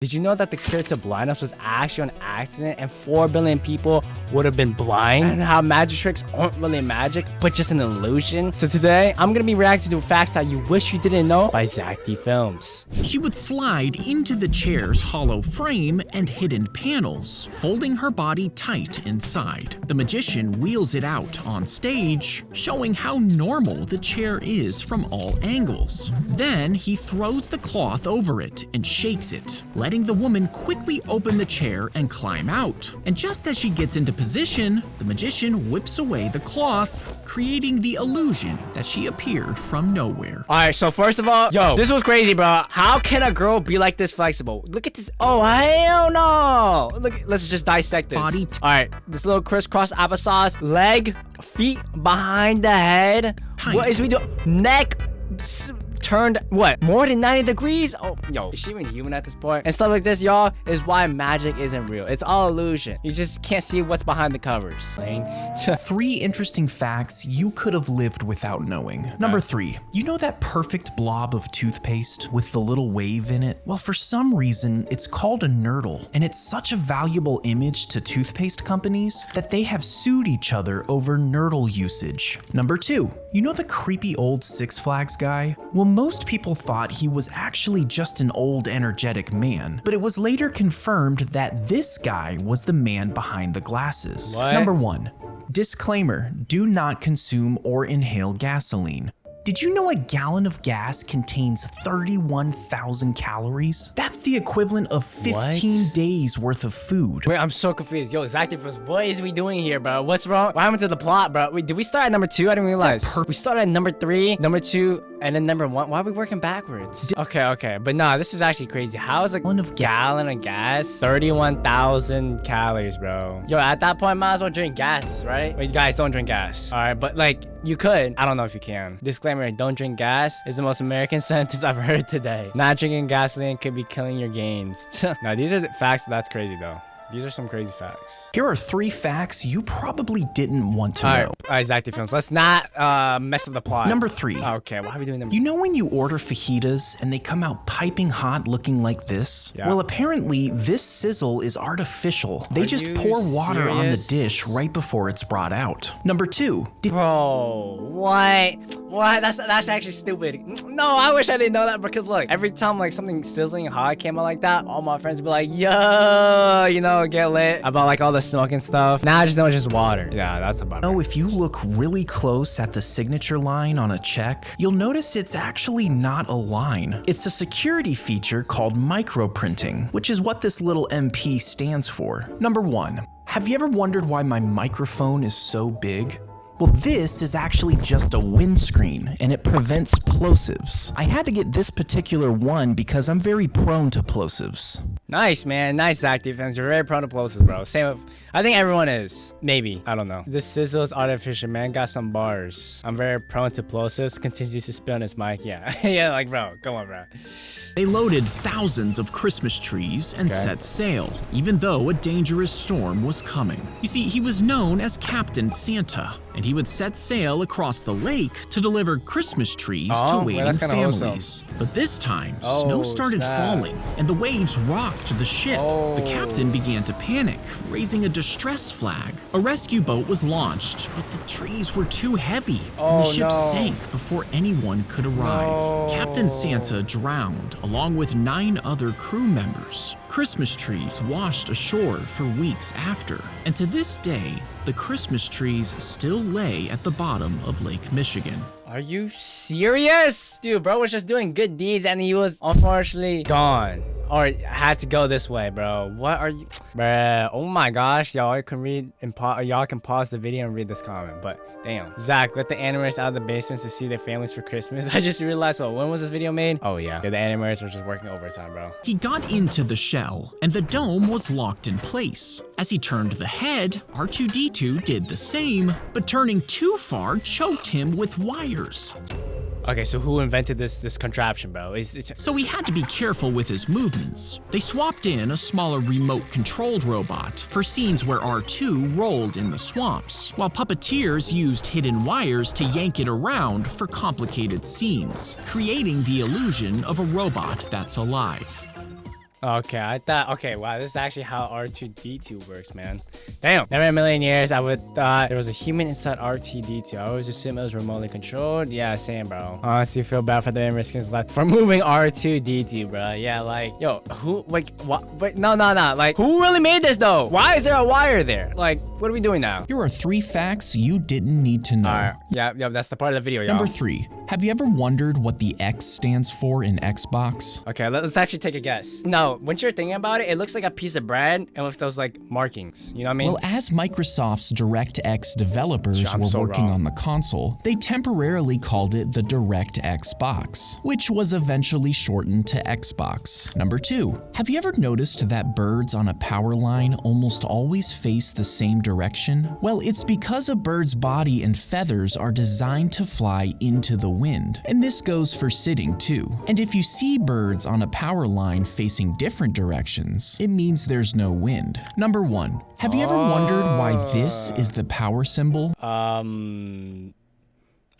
Did you know that the cure to blindness was actually an accident and 4 billion people would have been blind? And how magic tricks aren't really magic, but just an illusion? So today, I'm gonna be reacting to facts that you wish you didn't know by Zack Films. She would slide into the chair's hollow frame and hidden panels, folding her body tight inside. The magician wheels it out on stage, showing how normal the chair is from all angles. Then he throws the cloth over it and shakes it, letting the woman quickly open the chair and climb out. And just as she gets into position, the magician whips away the cloth, creating the illusion that she appeared from nowhere. Alright, so first of all, yo, this was crazy, bro. How can a girl be like this flexible? Look at this. Oh, hell no. Look, let's just dissect this. Alright, this little crisscross applesauce, leg, feet behind the head. What is we doing? Neck turned what, more than 90 degrees? Oh, yo, is she even human at this point? And stuff like this, y'all, is why magic isn't real. It's all illusion. You just can't see what's behind the covers. 3 interesting facts you could have lived without knowing. Number 3, you know that perfect blob of toothpaste with the little wave in it? Well, for some reason, it's called a nurdle, and it's such a valuable image to toothpaste companies that they have sued each other over nurdle usage. Number 2, you know the creepy old Six Flags guy? Well, most people thought he was actually just an old energetic man, but it was later confirmed that this guy was the man behind the glasses. What? Number 1, disclaimer, do not consume or inhale gasoline. Did you know a gallon of gas contains 31,000 calories? That's the equivalent of 15 days worth of food. Wait, I'm so confused. Yo, Zack Films, what is we doing here, bro? What's wrong? What happened to the plot, bro? Wait, did we start at number 2? I didn't realize. We started at number 3, number 2, and then number 1. Why are we working backwards? Okay. But nah, this is actually crazy. How is a gallon of gas 31,000 calories, bro? Yo, at that point, might as well drink gas, right? Wait, guys, don't drink gas. All right, but like, you could. I don't know if you can. Disclaimer, don't drink gas is the most American sentence I've heard today. Not drinking gasoline could be killing your gains. Now, these are the facts. That's crazy, though. These are some crazy facts. Here are 3 facts you probably didn't want to know. All right, Zack Films. Let's not mess up the plot. Number 3. Okay, why are we doing them? You know when you order fajitas and they come out piping hot looking like this? Yeah. Well, apparently this sizzle is artificial. They just pour water on the dish right before it's brought out. Number 2. Bro, what? What? That's actually stupid. No, I wish I didn't know that, because look, every time like something sizzling hot came out like that, all my friends would be like, yo, you know, get lit about like all the smoke and stuff. Now I just know it's just water. Yeah, that's about it. Oh, if you look really close at the signature line on a check, you'll notice it's actually not a line. It's a security feature called microprinting, which is what this little MP stands for. Number 1, have you ever wondered why my microphone is so big? Well, this is actually just a windscreen, and it prevents plosives. I had to get this particular one because I'm very prone to plosives. Nice, man. Nice, Zack Films. You're very prone to plosives, bro. Same with, I think everyone is. Maybe. I don't know. This sizzle is artificial, man. Got some bars. I'm very prone to plosives. Continues to spit on his mic. Yeah. Yeah, like, bro. Come on, bro. They loaded thousands of Christmas trees and set sail, even though a dangerous storm was coming. You see, he was known as Captain Santa, and he would set sail across the lake to deliver Christmas trees to waiting families. But this time, snow started falling, and the waves rocked the ship. The captain began to panic, raising a distress flag. A rescue boat was launched, but the trees were too heavy, and the ship sank before anyone could arrive. Captain Santa drowned, along with 9 other crew members. Christmas trees washed ashore for weeks after, and to this day, the Christmas trees still lay at the bottom of Lake Michigan. Are you serious? Dude, bro was just doing good deeds and he was unfortunately gone. Or had to go this way, bro. What are you? Bruh, oh my gosh, y'all can read and y'all can pause the video and read this comment. But damn, Zack, let the animators out of the basements to see their families for Christmas. I just realized, when was this video made? Oh yeah, the animators are just working overtime, bro. He got into the shell, and the dome was locked in place. As he turned the head, R2-D2 did the same, but turning too far choked him with wires. Okay, so who invented this contraption, bro? So he had to be careful with his movements. They swapped in a smaller remote-controlled robot for scenes where R2 rolled in the swamps, while puppeteers used hidden wires to yank it around for complicated scenes, creating the illusion of a robot that's alive. Okay, I thought, okay, wow, this is actually how R2-D2 works, man. Damn. Never in a million years I would thought there was a human inside R2-D2. I always assumed it was remotely controlled. Yeah, same, bro. Honestly, feel bad for the Americans left for moving R2-D2, bro. Yeah, like, yo, who, like, what? Wait, no. Like, who really made this, though? Why is there a wire there? Like, what are we doing now? Here are 3 facts you didn't need to know. All right, yeah, that's the part of the video, y'all. Number 3, have you ever wondered what the X stands for in Xbox? Okay, let's actually take a guess. No, once you're thinking about it, it looks like a piece of bread and with those like markings. You know what I mean? Well, as Microsoft's DirectX developers were working on the console, they temporarily called it the DirectX box, which was eventually shortened to Xbox. Number 2, have you ever noticed that birds on a power line almost always face the same direction? Well, it's because a bird's body and feathers are designed to fly into the wind, and this goes for sitting too. And if you see birds on a power line facing different directions, it means there's no wind. Number 1, have you ever wondered why this is the power symbol?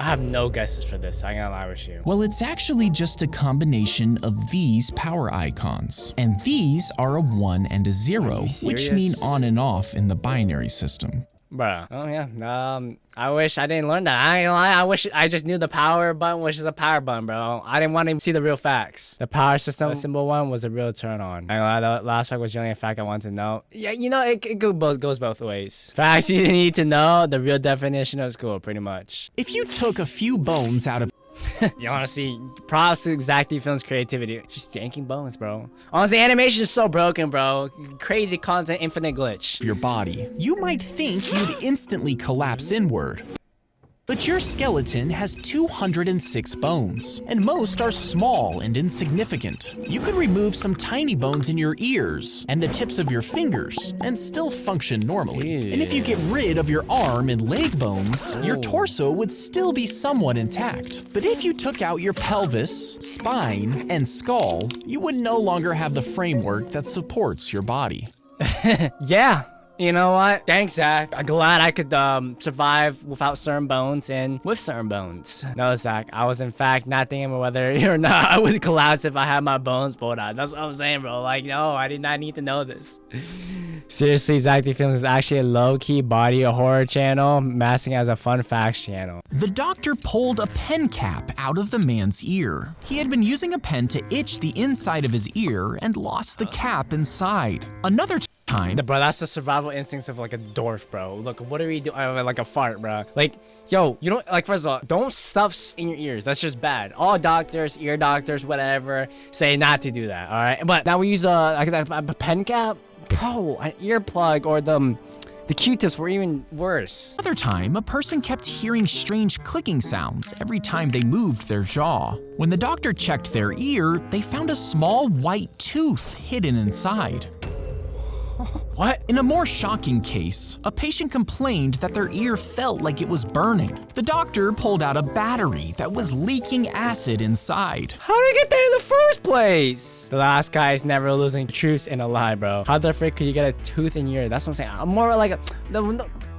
I have no guesses for this. I ain't gonna lie with you. Well, it's actually just a combination of these power icons. And these are a 1 and a 0, which mean on and off in the binary system. Bruh. Oh yeah. I wish I didn't learn that. I ain't gonna lie. I wish I just knew the power button, which is a power button, bro. I didn't want to see the real facts. The power system symbol one was a real turn on. I ain't gonna lie. The last fact was the only fact I wanted to know. Yeah, you know, it goes both ways. Facts you need to know. The real definition of school, pretty much. If you took a few bones out of You wanna see props to Zack Film's creativity. Just yanking bones, bro. Honestly, animation is so broken, bro. Crazy content, infinite glitch. your body, you might think you'd instantly collapse inward. But your skeleton has 206 bones, and most are small and insignificant. You could remove some tiny bones in your ears and the tips of your fingers and still function normally. Yeah. And if you get rid of your arm and leg bones, your torso would still be somewhat intact. But if you took out your pelvis, spine, and skull, you would no longer have the framework that supports your body. Yeah. You know what? Thanks, Zack. I'm glad I could survive without certain bones and with certain bones. No, Zack, I was in fact not thinking about whether or not I would collapse if I had my bones pulled out. That's what I'm saying, bro. Like, no, I did not need to know this. Seriously, Zack Films is actually a low-key body horror channel masking as a fun facts channel. The doctor pulled a pen cap out of the man's ear. He had been using a pen to itch the inside of his ear and lost the cap inside. Another time, Bro, that's the survival instincts of like a dwarf, bro. Look, what are we doing? Like a fart, bro. Like, yo, you don't, like, first of all, don't stuff in your ears. That's just bad. All doctors, ear doctors, whatever, say not to do that, all right? But now we use a pen cap? Bro, an earplug or the Q-tips were even worse. Another time, a person kept hearing strange clicking sounds every time they moved their jaw. When the doctor checked their ear, they found a small white tooth hidden inside. What? In a more shocking case, a patient complained that their ear felt like it was burning. The doctor pulled out a battery that was leaking acid inside. How did it get there in the first place? The last guy is never losing truth in a lie, bro. How the frick could you get a tooth in your ear? That's what I'm saying. I'm more like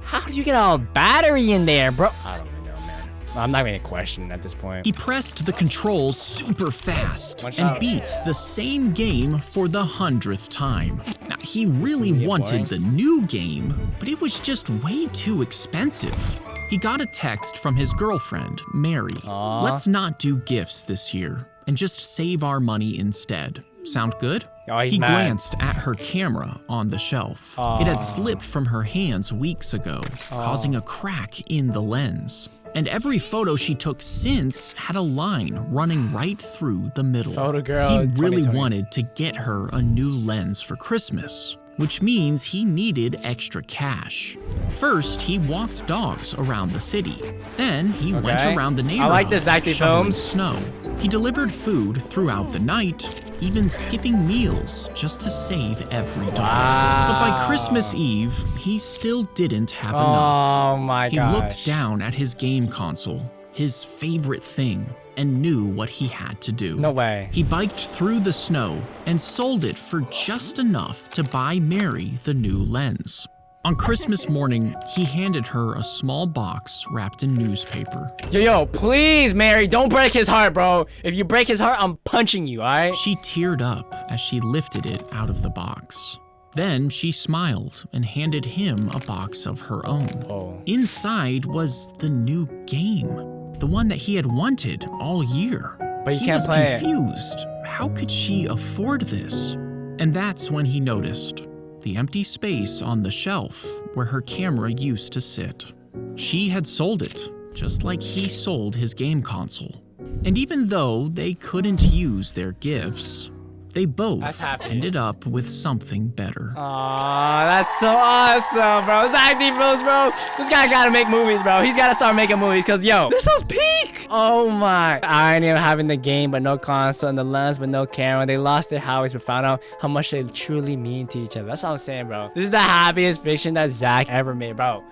how do you get a battery in there, bro? I don't even know, man. I'm not even gonna question at this point. He pressed the controls super fast and beat the same game for the 100th time. Now, he really wanted the new game, but it was just way too expensive. He got a text from his girlfriend, Mary. Let's not do gifts this year and just save our money instead. Sound good? He glanced at her camera on the shelf. It had slipped from her hands weeks ago, causing a crack in the lens. And every photo she took since had a line running right through the middle. Photo girl, he really wanted to get her a new lens for Christmas, which means he needed extra cash. First, he walked dogs around the city. Then he went around the neighborhood, I like this Zack shoveling Films. snow. He delivered food throughout the night, even skipping meals just to save every dollar. But by Christmas Eve, he still didn't have enough. Oh my gosh. He looked down at his game console, his favorite thing, and knew what he had to do. No way. He biked through the snow and sold it for just enough to buy Mary the new lens. On Christmas morning, he handed her a small box wrapped in newspaper. Yo, please, Mary, don't break his heart, bro. If you break his heart, I'm punching you, all right? She teared up as she lifted it out of the box. Then she smiled and handed him a box of her own. Oh. Inside was the new game, the one that he had wanted all year. But you he can't was play it. confused. How could she afford this? And that's when he noticed the empty space on the shelf where her camera used to sit. She had sold it, just like he sold his game console. And even though they couldn't use their gifts, they both ended up with something better. Aw, that's so awesome, bro. Zack films, bro. This guy gotta make movies, bro. He's gotta start making movies, cause yo, this was peak. Oh my. I ain't even having the game, but no console, and the lens, but no camera. They lost their house, but found out how much they truly mean to each other. That's what I'm saying, bro. This is the happiest fiction that Zack ever made, bro.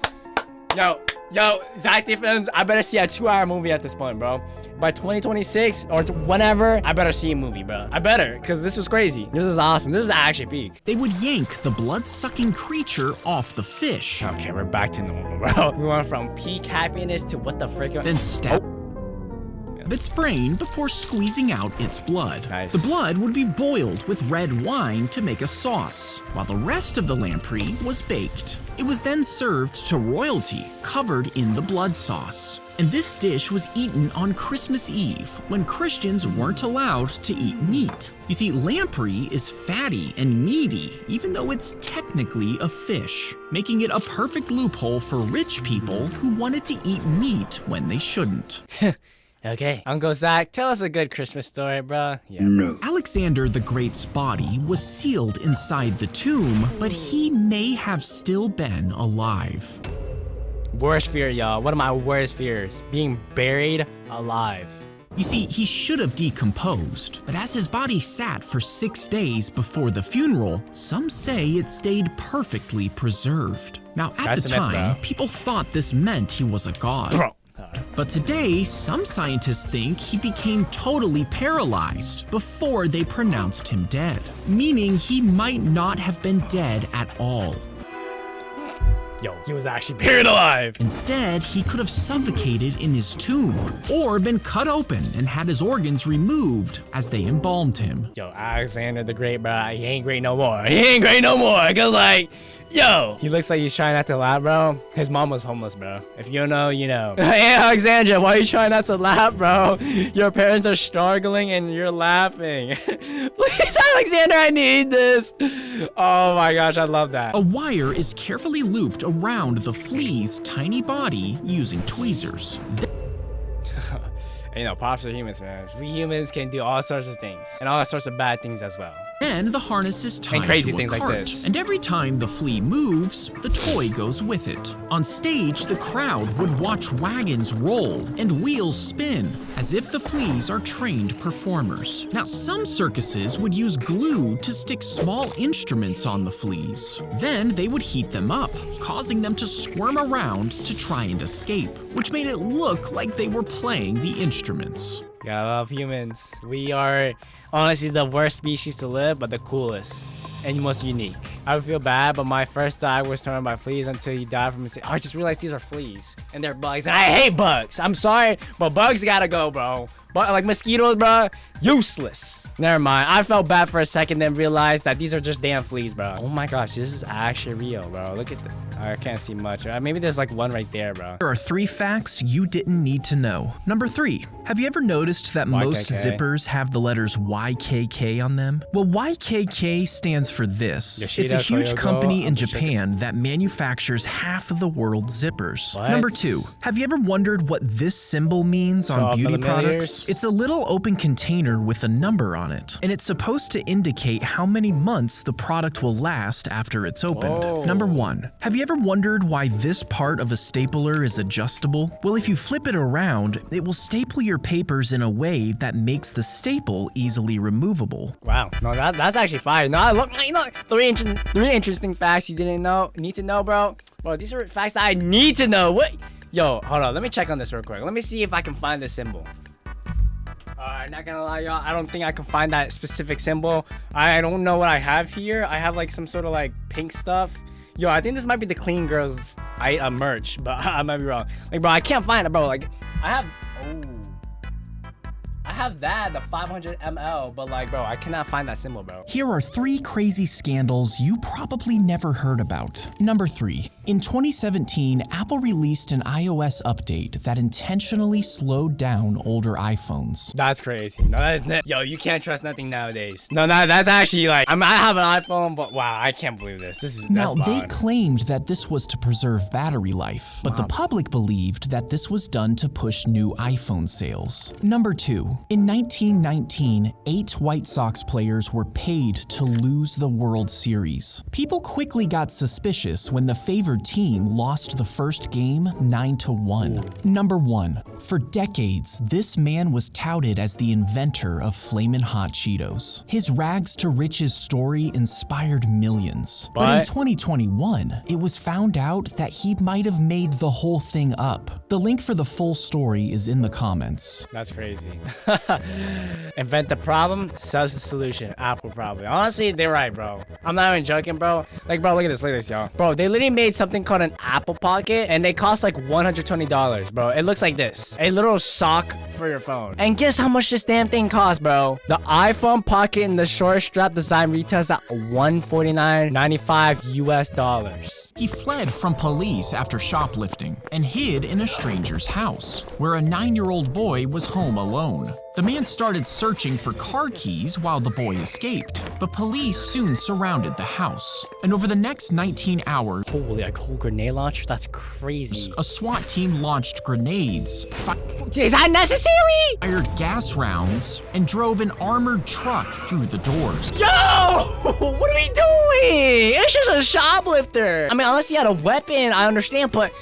Yo, Zack films, I better see a 2-hour movie at this point, bro. By 2026 or whenever, I better see a movie, bro. I better, because this was crazy. This is awesome. This is actually peak. They would yank the blood-sucking creature off the fish. Okay, we're back to normal, bro. We went from peak happiness to what the frick. Then stab its brain before squeezing out its blood. Nice. The blood would be boiled with red wine to make a sauce, while the rest of the lamprey was baked. It was then served to royalty, covered in the blood sauce. And this dish was eaten on Christmas Eve, when Christians weren't allowed to eat meat. You see, lamprey is fatty and meaty, even though it's technically a fish, making it a perfect loophole for rich people who wanted to eat meat when they shouldn't. Okay, Uncle Zack, tell us a good Christmas story, bro. Yeah, bro. Alexander the Great's body was sealed inside the tomb, but he may have still been alive. Worst fear, y'all. One of my worst fears. Being buried alive. You see, he should have decomposed, but as his body sat for 6 days before the funeral, some say it stayed perfectly preserved. Now, at That's the a myth, time, bro. people thought this meant he was a god. Bro. But today, some scientists think he became totally paralyzed before they pronounced him dead, meaning he might not have been dead at all. Yo, he was actually buried alive. Instead, he could have suffocated in his tomb or been cut open and had his organs removed as they embalmed him. Yo, Alexander the Great, bro, he ain't great no more. He ain't great no more, cause like, yo, he looks like he's trying not to laugh, bro. His mom was homeless, bro. If you know, you know. Hey, Alexandra, why are you trying not to laugh, bro? Your parents are struggling and you're laughing. Please, Alexander, I need this. Oh my gosh, I love that. A wire is carefully looped around the flea's tiny body using tweezers. You know, props to humans, man. We humans can do all sorts of things and all sorts of bad things as well. Then the harness is tied crazy to things a like cart, this. and every time the flea moves, the toy goes with it. On stage, the crowd would watch wagons roll and wheels spin, as if the fleas are trained performers. Now, some circuses would use glue to stick small instruments on the fleas. Then they would heat them up, causing them to squirm around to try and escape, which made it look like they were playing the instruments. Yeah, I love humans. We are honestly the worst species to live, but the coolest and most unique. I would feel bad, but my first dog was torn by fleas until he died from mistake. Oh, I just realized these are fleas and they're bugs. And I hate bugs. I'm sorry, but bugs gotta go, bro. But like mosquitoes, bro, useless. Never mind. I felt bad for a second, then realized that these are just damn fleas, bro. Oh my gosh, this is actually real, bro. Look at the. I can't see much. Maybe there's like one right there, bro. There are 3 facts you didn't need to know. Number 3, have you ever noticed that most YKK. zippers have the letters YKK on them? Well, YKK stands for this. Yoshida, It's a huge Toyogo, company in I'm sure. Japan that manufactures half of the world's zippers. What? Number 2, have you ever wondered what this symbol means on beauty products? It's a little open container with a number on it, and it's supposed to indicate how many months the product will last after it's opened. Whoa. Number 1, have you ever wondered why this part of a stapler is adjustable? Well, if you flip it around, it will staple your papers in a way that makes the staple easily removable. Wow, no, that's actually fire. No, look, you know, three interesting facts you didn't need to know, bro. Bro, these are facts that I need to know. What? Yo, hold on, let me check on this real quick. Let me see if I can find this symbol. Alright, not gonna lie, y'all, I don't think I can find that specific symbol. I don't know what I have here. I have like some sort of like pink stuff. Yo, I think this might be the clean girls merch, but I might be wrong. Like, bro, I can't find it, bro. Like, I have that, the 500 ml, but like, bro, I cannot find that symbol, bro. Here are 3 crazy scandals you probably never heard about. Number 3. In 2017, Apple released an iOS update that intentionally slowed down older iPhones. That's crazy. No, that is yo, you can't trust nothing nowadays. No, that's actually like, I mean, I have an iPhone, but wow, I can't believe this. Now, they claimed that this was to preserve battery life, but the public believed that this was done to push new iPhone sales. Number 2. In 1919, 8 White Sox players were paid to lose the World Series. People quickly got suspicious when the favored team lost the first game 9-1. Number 1. For decades, this man was touted as the inventor of Flamin' Hot Cheetos. His rags to riches story inspired millions. But in 2021, it was found out that he might have made the whole thing up. The link for the full story is in the comments. That's crazy. Invent the problem, sells the solution. Apple probably. Honestly, they're right, bro. I'm not even joking, bro. Like, bro, look at this, y'all. Bro, they literally made something called an Apple Pocket, and they cost like $120, bro. It looks like this. A little sock for your phone. And guess how much this damn thing costs, bro? The iPhone Pocket in the short strap design retails at $149.95 US. He fled from police after shoplifting and hid in a stranger's house, where a 9-year-old boy was home alone. The man started searching for car keys while the boy escaped, but police soon surrounded the house. And over the next 19 hours, holy, like whole grenade launcher? That's crazy. A SWAT team launched grenades, is that necessary? fired gas rounds, and drove an armored truck through the doors. Yo! What are we doing? It's just a shoplifter. I mean, unless he had a weapon, I understand, but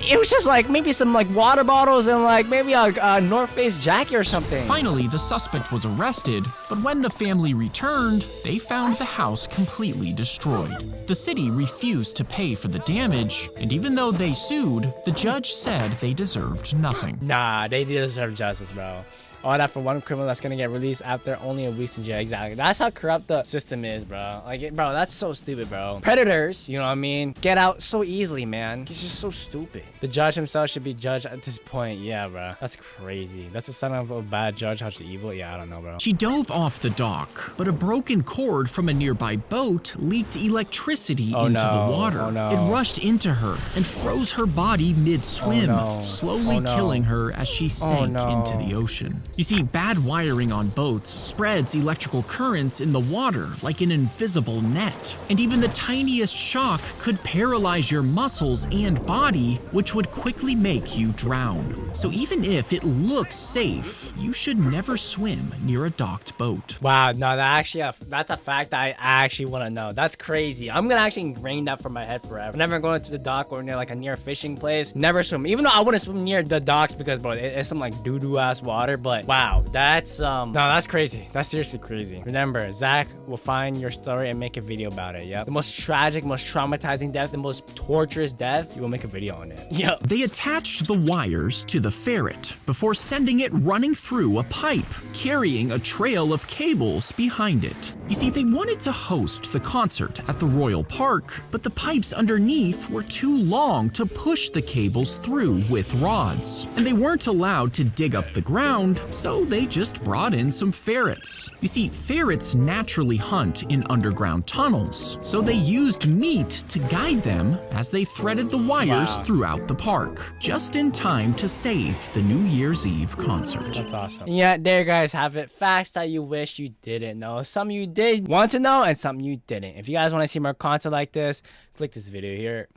it was just like maybe some like water bottles and like maybe a North Face jacket or something. Finally, the suspect was arrested, but when the family returned, they found the house completely destroyed. The city refused to pay for the damage, and even though they sued, the judge said they deserved nothing. Nah, they deserve justice, bro. All that for one criminal that's gonna get released after only a week in jail. Exactly. That's how corrupt the system is, bro. Like, bro, that's so stupid, bro. Predators, you know what I mean, get out so easily, man. It's just so stupid. The judge himself should be judged at this point. Yeah, bro. That's crazy. That's a sign of a bad judge. How's the evil? Yeah, I don't know, bro. She dove off the dock, but a broken cord from a nearby boat leaked electricity into the water. It rushed into her and froze her body mid-swim, slowly killing her as she sank into the ocean. You see, bad wiring on boats spreads electrical currents in the water like an invisible net. And even the tiniest shock could paralyze your muscles and body, which would quickly make you drown. So even if it looks safe, you should never swim near a docked boat. Wow, no, that's a fact that I actually want to know. That's crazy. I'm gonna actually ingrain that from my head forever. Never going to the dock or near like a near fishing place. Never swim. Even though I wouldn't swim near the docks because, bro, it's some like doo-doo ass water, but wow, that's no, that's crazy. That's seriously crazy. Remember, Zack will find your story and make a video about it. Yep. The most tragic, most traumatizing death, the most torturous death, you will make a video on it. Yep. They attached the wires to the ferret before sending it running through a pipe, carrying a trail of cables behind it. You see, they wanted to host the concert at the Royal Park, but the pipes underneath were too long to push the cables through with rods. And they weren't allowed to dig up the ground, so they just brought in some ferrets. You see, ferrets naturally hunt in underground tunnels, so they used meat to guide them as they threaded the wires throughout the park, just in time to save the New Year's Eve concert. That's awesome. Yeah, there you guys have it. Facts that you wish you didn't know. Some you did want to know and some you didn't. If you guys want to see more content like this, click this video here.